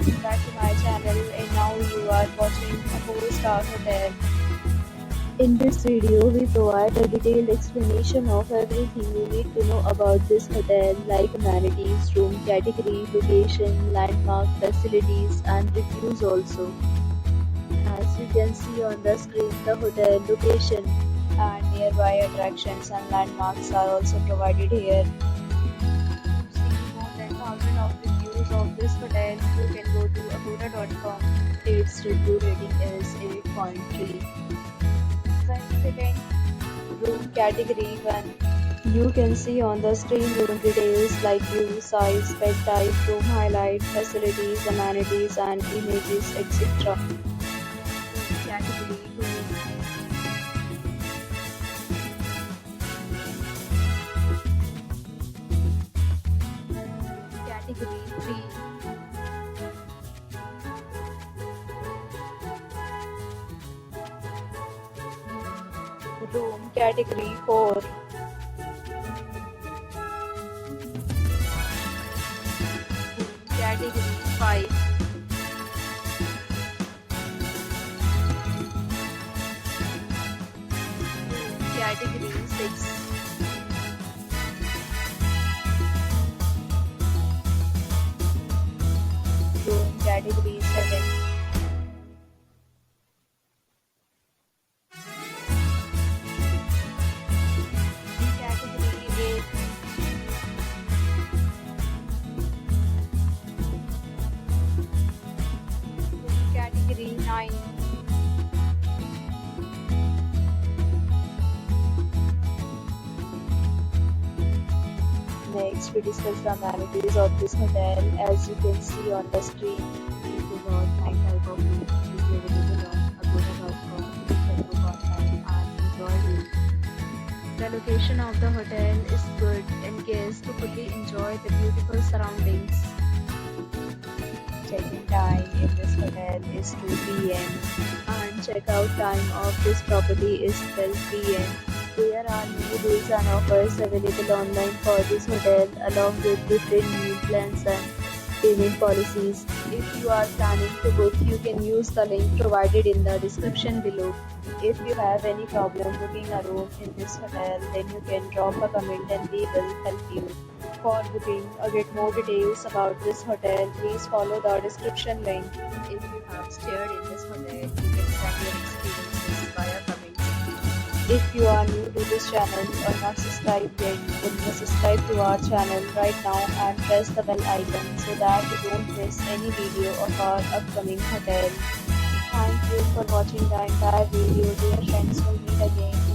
welcome back to my channel, and now you are watching a 4-star hotel. In this video, we provide a detailed explanation of everything you need to know about this hotel, like amenities, room category, location, landmark, facilities, and reviews also. As you can see on the screen, the hotel location and nearby attractions and landmarks are also provided here. To see more than 1,000 of reviews of this hotel, you can go to AIPDA.com. Its review rating is 8.3. Second, room category 1. You can see on the screen room details like view, size, bed type, room highlight, facilities, amenities, and images, etc. Category 2. Category 3. Room category 4. Category 5. Category 6. Room category 7. Category 8. Category 9. Next, we discuss the amenities of this hotel. As you can see on the screen, it is all 9 type of rooms which is available on AIPDA.com. You can book online and enjoy it. The location of the hotel is good and guests to fully enjoy the beautiful surroundings. Check-in time in this hotel is 2 p.m. and check-out time of this property is 12 p.m. There are many deals and offers available online for this hotel, along with different meal plans and payment policies. If you are planning to book, you can use the link provided in the description below. If you have any problem booking a room in this hotel, then you can drop a comment and we will help you. For booking or get more details about this hotel, please follow the description link. If you have stayed in this hotel, you can send your experiences via comments. If you are new to this channel or not subscribed yet, then you subscribe to our channel right now and press the bell icon so that you don't miss any video of our upcoming hotel. Thank you for watching the entire video. Dear friends, we'll meet again.